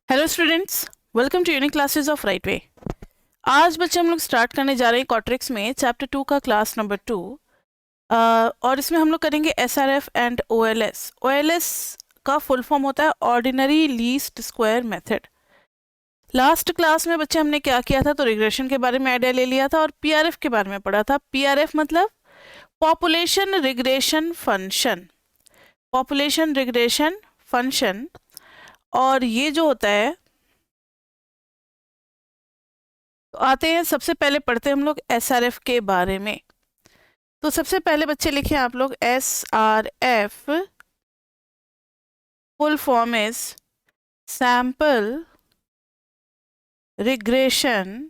Hello students, welcome to unique classes of right way. आज बच्चे हम लोग स्टार्ट करने जा रहे हैं क्वाट्रिक्स में चैप्टर 2 का क्लास नंबर 2। और इसमें हम लोग करेंगे एसआरएफ एंड ओएलएस। ओएलएस का फुल फॉर्म होता है ordinary least square method. Last class में बच्चे हमने क्या किया था, तो रिग्रेशन के बारे में आइडिया ले लिया था और पीआरएफ के बारे में पढ़ा था। पीआरएफ मतलब population regression function, population regression function. और ये जो होता है, तो आते हैं सबसे पहले पढ़ते हैं हम लोग एसआरएफ के बारे में। तो सबसे पहले बच्चे लिखे आप लोग SRF full form is sample regression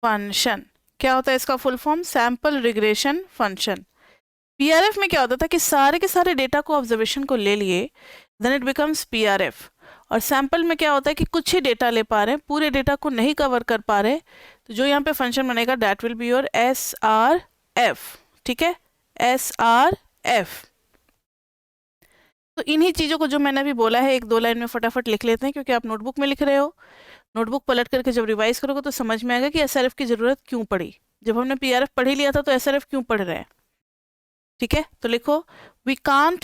function. क्या होता है इसका full form? Sample regression function. PRF में क्या होता था कि सारे के सारे डेटा को ऑब्जर्वेशन को ले लिए, देन इट बिकम्स पीआरएफ। और सैंपल में क्या होता है कि कुछ ही डेटा ले पा रहे हैं, पूरे डेटा को नहीं कवर कर पा रहे, तो जो यहाँ पे फंक्शन बनेगा that will be your S R F. ठीक है, एस आर एफ। तो इन्हीं चीज़ों को जो मैंने अभी बोला है एक दो लाइन में फटाफट लिख लेते हैं, क्योंकि आप नोटबुक में लिख रहे हो। नोटबुक पलट करके जब रिवाइज करोगे तो समझ में आएगा कि एसआरएफ की ज़रूरत क्यों पड़ी। जब हमने पीआरएफ पढ़ ही लिया था तो एसआरएफ क्यों पढ़ रहे हैं। ठीक है, तो लिखो we can't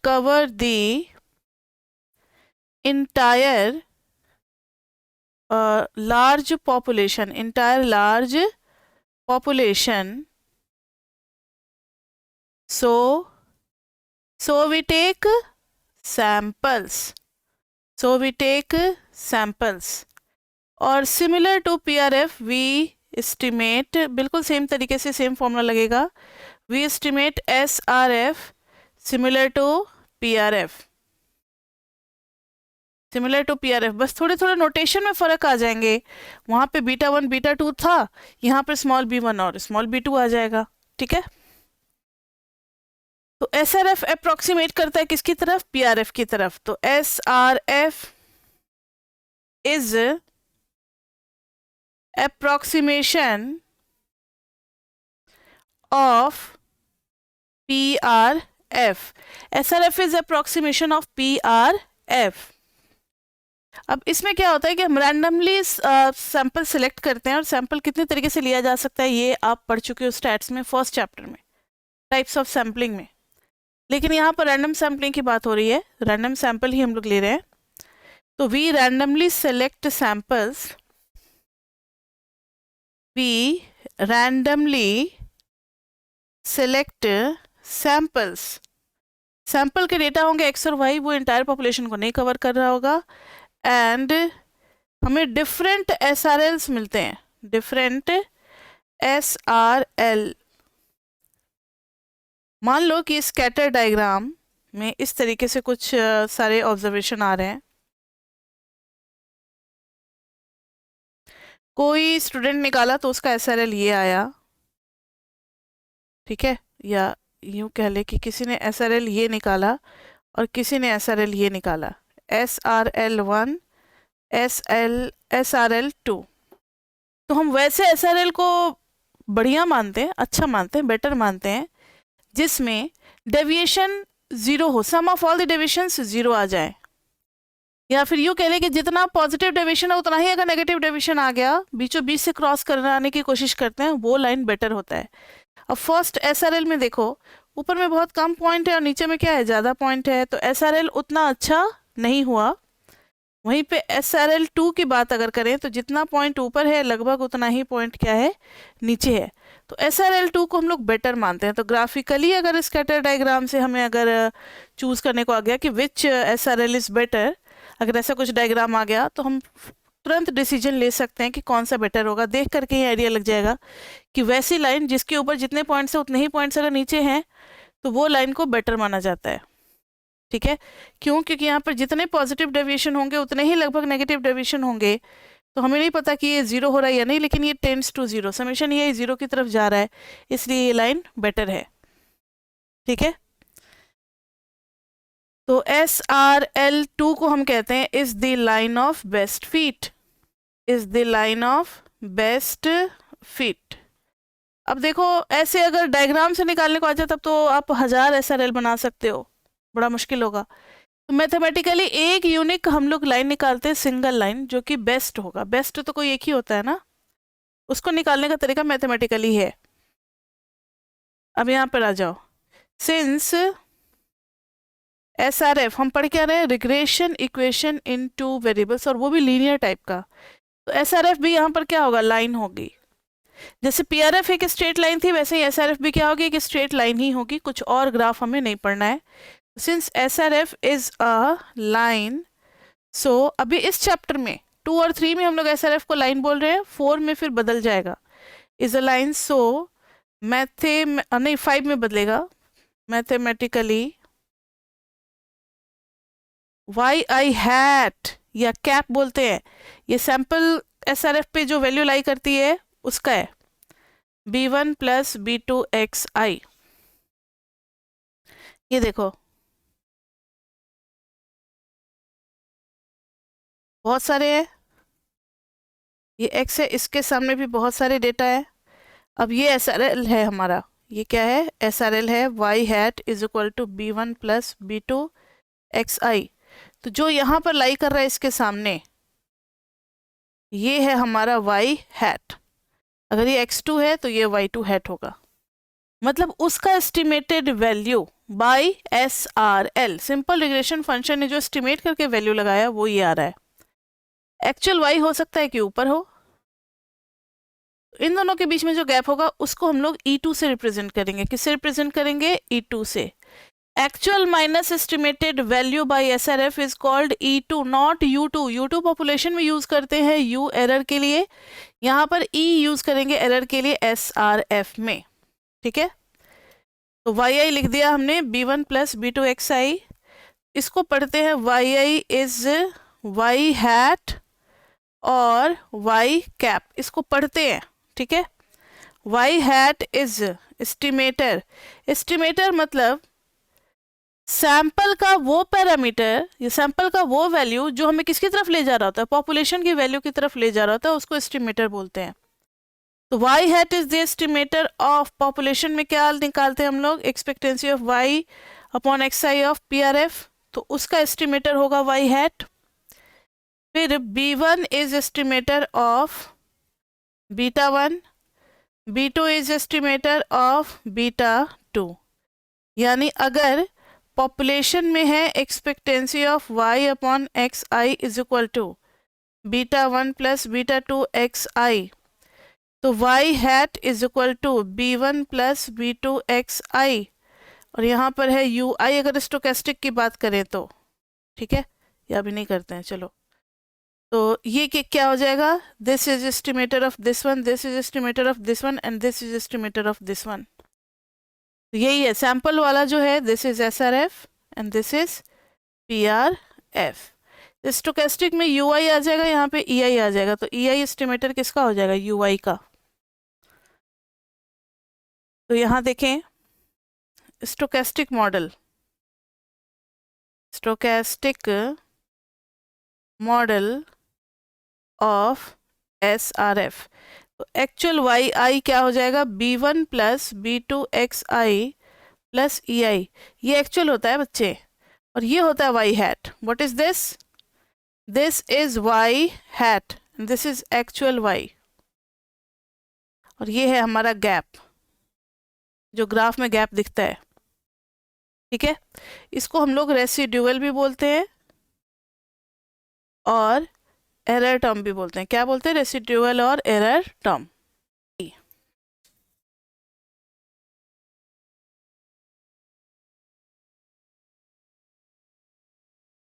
cover the entire large population, so we take samples, और similar to PRF we estimate, बिल्कुल सेम तरीके से सेम फॉर्मूला लगेगा, we estimate SRF similar to PRF, similar to PRF. बस थोड़े थोड़े नोटेशन में फर्क आ जाएंगे। वहां पे बीटा 1 बीटा 2 था, यहाँ पे स्मॉल b1 और स्मॉल b2 आ जाएगा। ठीक है, तो एसआरएफ अप्रोक्सीमेट करता है किसकी तरफ? पीआरएफ की तरफ। तो SRF is approximation of PRF. SRF is approximation of PRF. अब इसमें क्या होता है कि हम रैंडमली सैंपल सिलेक्ट करते हैं, और सैंपल कितने तरीके से लिया जा सकता है ये आप पढ़ चुके हो स्टैट्स में, फर्स्ट चैप्टर में, टाइप्स ऑफ सैम्पलिंग में। लेकिन यहाँ पर रैंडम सैम्पलिंग की बात हो रही है, रैंडम सैंपल ही हम लोग ले रहे हैं। तो we randomly select samples, sample के डेटा होंगे एक्स और वाई, वो एंटायर पॉपुलेशन को नहीं कवर कर रहा होगा, एंड हमें डिफरेंट एसआरएल्स मिलते हैं, डिफरेंट एसआरएल। मान लो कि स्कैटर डायग्राम में इस तरीके से कुछ सारे ऑब्जर्वेशन आ रहे हैं। कोई स्टूडेंट निकाला तो उसका एसआरएल ये आया। ठीक है, या यूं कह ले कि किसी ने एसआरएल ये निकाला और किसी ने एसआरएल ये निकाला, SRL1 SRL2। तो हम वैसे एसआरएल को बढ़िया मानते हैं, अच्छा मानते हैं, बेटर मानते हैं, जिसमें डेविएशन जीरो हो, sum of all the deviations zero आ जाए। या फिर यूँ कह लें कि जितना पॉजिटिव डेविएशन है उतना ही अगर नेगेटिव डेविएशन आ गया, बीचों बीच से क्रॉस कराने की कोशिश करते हैं, वो लाइन बेटर होता है। अब फर्स्ट एसआरएल में देखो, ऊपर में बहुत कम पॉइंट है और नीचे में क्या है, ज़्यादा पॉइंट है, तो एसआरएल उतना अच्छा नहीं हुआ। वहीं पे SRL2 की बात अगर करें तो जितना पॉइंट ऊपर है लगभग उतना ही पॉइंट क्या है, नीचे है। तो SRL2 को हम लोग बेटर मानते हैं। तो ग्राफिकली अगर स्कैटर डायग्राम से हमें अगर चूज करने को आ गया कि विच SRL इज बेटर, अगर ऐसा कुछ डायग्राम आ गया तो हम तुरंत डिसीजन ले सकते हैं कि कौन सा बेटर होगा। देख करके ही आइडिया लग जाएगा कि वैसी लाइन जिसके ऊपर जितने पॉइंट्स है उतने ही पॉइंट्स अगर नीचे हैं तो वो लाइन को बेटर माना जाता है। ठीक है, क्यों? क्योंकि यहाँ पर जितने पॉजिटिव डेविएशन होंगे उतने ही लगभग नेगेटिव डेविएशन होंगे। तो हमें नहीं पता कि ये जीरो हो रहा है या नहीं, लेकिन ये टेंड्स टू जीरो, समेशन ये जीरो की तरफ जा रहा है, इसलिए ये लाइन बेटर है। ठीक है, तो SRL2 को हम कहते हैं is the line of best fit, is the line of best fit. अब देखो ऐसे अगर डायग्राम से निकालने को आ जाए तब तो आप 1000 SRL बना सकते हो। बड़ा मुश्किल होगा। तो मैथमेटिकली एक यूनिक हम लोग लाइन निकालते हैं, सिंगल लाइन, जो कि बेस्ट होगा। बेस्ट तो कोई एक ही होता है ना, उसको निकालने का तरीका मैथमेटिकली है। अब यहाँ पर आ जाओ। सिंस SRF हम पढ़ क्या रहे हैं, regression equation in two variables, और वो भी लीनियर टाइप का। तो SRF भी यहाँ पर क्या होगा, लाइन होगी। जैसे PRF एक स्ट्रेट लाइन थी, वैसे ही SRF भी क्या होगी, एक स्ट्रेट लाइन ही होगी, कुछ और ग्राफ हमें नहीं पढ़ना है। Since SRF is a line, so अभी इस चैप्टर में 2 और 3 में हम लोग SRF को लाइन बोल रहे हैं, 4 में फिर बदल जाएगा, इज अ लाइन। सो नहीं 5 में बदलेगा, मैथमेटिकली YI हैट या कैप बोलते हैं, ये सैंपल SRF पे जो वैल्यू लाई करती है उसका है, B1 प्लस B2 XI। ये देखो बहुत सारे हैं, ये X है, इसके सामने भी बहुत सारे डेटा है। अब ये SRL है हमारा, ये क्या है, SRL है, Y hat is equal to B1 plus B2 XI। तो जो यहाँ पर लाई कर रहा है इसके सामने, ये है हमारा Y हैट। अगर ये X2 है तो ये Y2 हैट होगा, मतलब उसका estimated value by SRL। Simple regression function ने जो एस्टिमेट करके वैल्यू लगाया वो ये आ रहा है। एक्चुअल Y हो सकता है कि ऊपर हो, इन दोनों के बीच में जो गैप होगा उसको हम लोग E2 से रिप्रेजेंट करेंगे। किससे रिप्रेजेंट करेंगे, E2 से। Actual minus estimated value by SRF is called E2 not U2। U2 population में यूज करते हैं U एरर के लिए, यहाँ पर E यूज करेंगे एरर के लिए SRF में, ठीक है। तो YI लिख दिया हमने, B1 प्लस B2 XI। इसको पढ़ते हैं YI इज Y हैट और Y कैप, इसको पढ़ते हैं, ठीक है। Y hat is estimator, estimator मतलब सैंपल का वो पैरामीटर, ये सैंपल का वो वैल्यू जो हमें किसकी तरफ ले जा रहा होता है, पॉपुलेशन की वैल्यू की तरफ ले जा रहा होता है, उसको एस्टिमेटर बोलते हैं। तो Y hat is the estimator of population में क्या निकालते हैं हम लोग, expectancy of Y upon XI of PRF, तो उसका एस्टिमेटर होगा Y हैट। फिर B1 is estimator of beta 1, B2 is estimator of beta 2। यानी अगर पॉपुलेशन में है expectancy of Y upon XI is equal to beta 1 plus beta 2 XI, तो Y hat is equal to B1 plus B2 XI, और यहाँ पर है UI अगर स्टोकेस्टिक की बात करें तो, ठीक है, या भी नहीं करते हैं, चलो। तो ये क्या हो जाएगा, this is estimator of this one, this is estimator of this one, and this is estimator of this one. यही है सैंपल वाला जो है, this is SRF and this is PRF। Stochastic में UI आ जाएगा, यहाँ पे EI आ जाएगा, तो EI एस्टिमेटर किसका हो जाएगा, UI का। तो यहाँ देखें stochastic model, stochastic model of SRF। तो एक्चुअल YI क्या हो जाएगा, B1 plus B2 XI plus EI, ये एक्चुअल होता है बच्चे, और ये होता है Y hat. What is this, this is Y hat, this is actual Y, और ये है हमारा गैप, जो ग्राफ में गैप दिखता है, ठीक है। इसको हम लोग रेसिड्यूअल भी बोलते हैं और एरर टर्म भी बोलते हैं। क्या बोलते हैं, रेसिड्यूअल और error term.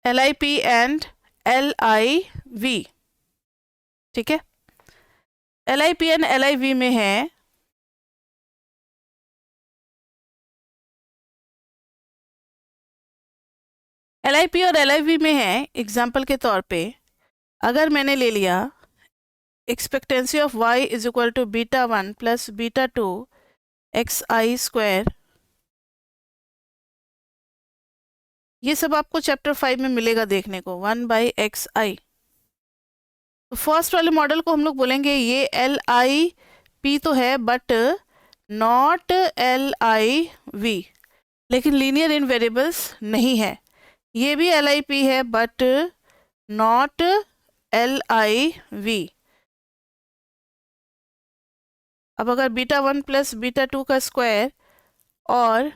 LIP and LIV, ठीक है। LIP एंड LIV में है LIP और LIV में है, एग्जाम्पल के तौर पे अगर मैंने ले लिया expectancy of Y is equal to beta 1 plus beta 2 XI square, ये सब आपको चैप्टर 5 में मिलेगा देखने को, 1 बाई XI। तो फर्स्ट वाले मॉडल को हम लोग बोलेंगे ये LIP तो है बट नॉट LIV, लेकिन लीनियर इन वेरिएबल्स नहीं है। ये भी LIP है बट नॉट LIV। अब अगर β1 प्लस β2 का स्क्वायर और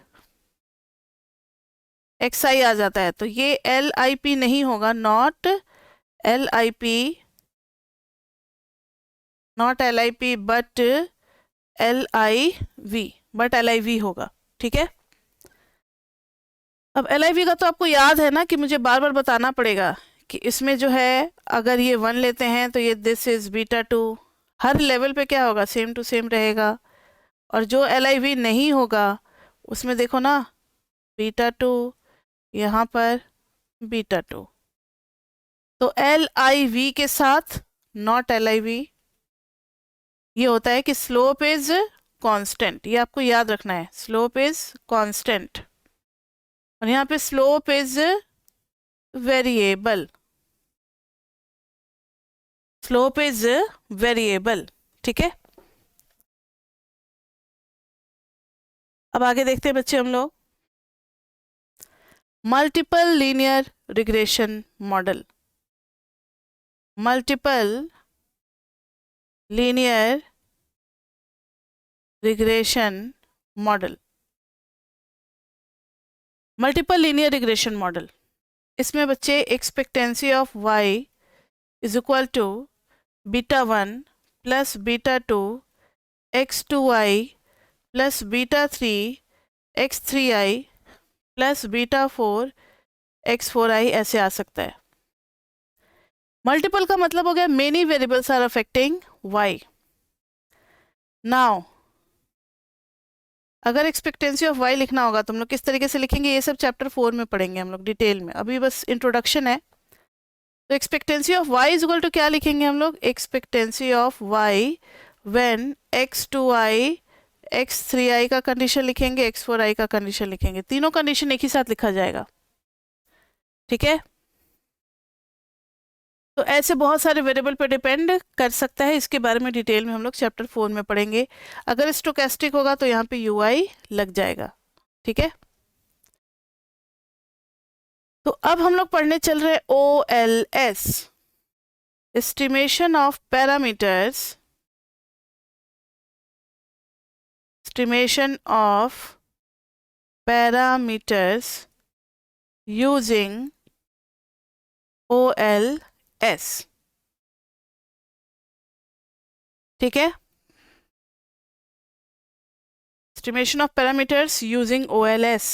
xi आ जाता है तो ये LIP नहीं होगा, not LIP, not LIP but LIV, but LIV होगा। ठीक है, अब LIV का तो आपको याद है ना कि मुझे बार बार बताना पड़ेगा कि इसमें जो है अगर ये 1 लेते हैं तो ये दिस इज β2, हर लेवल पे क्या होगा, सेम टू सेम रहेगा। और जो LIV नहीं होगा उसमें देखो ना, β2 यहाँ पर β2, तो LIV के साथ नॉट LIV। ये होता है कि स्लोप इज कांस्टेंट, ये आपको याद रखना है, स्लोप इज कांस्टेंट। और यहाँ पे slope is variable, slope is variable. ठीक है, अब आगे देखते हैं बच्चे हम लोग multiple linear regression model. Multiple linear regression model, multiple linear regression model, इसमें बच्चे expectancy of y is equal to β1 plus β2 x2i plus β3 x3i plus β4 x4i ऐसे आ सकता है। मल्टीपल का मतलब हो गया many variables are affecting y। Now अगर एक्सपेक्टेंसी ऑफ y लिखना होगा तो हम लोग किस तरीके से लिखेंगे, ये सब चैप्टर 4 में पढ़ेंगे हम लोग डिटेल में, अभी बस इंट्रोडक्शन है। तो expectancy of y is equal to क्या लिखेंगे हम लोग, expectancy of y when x2i x3i का कंडीशन लिखेंगे, x4i का कंडीशन लिखेंगे, तीनों कंडीशन एक ही साथ लिखा जाएगा। ठीक है, तो ऐसे बहुत सारे वेरिएबल पे डिपेंड कर सकता है, इसके बारे में डिटेल में हम लोग चैप्टर 4 में पढ़ेंगे। अगर स्टोकेस्टिक होगा तो यहाँ पे UI लग जाएगा। ठीक है, तो अब हम लोग पढ़ने चल रहे OLS, estimation of parameters, estimation of parameters using OLS। ठीक है, estimation of parameters using OLS।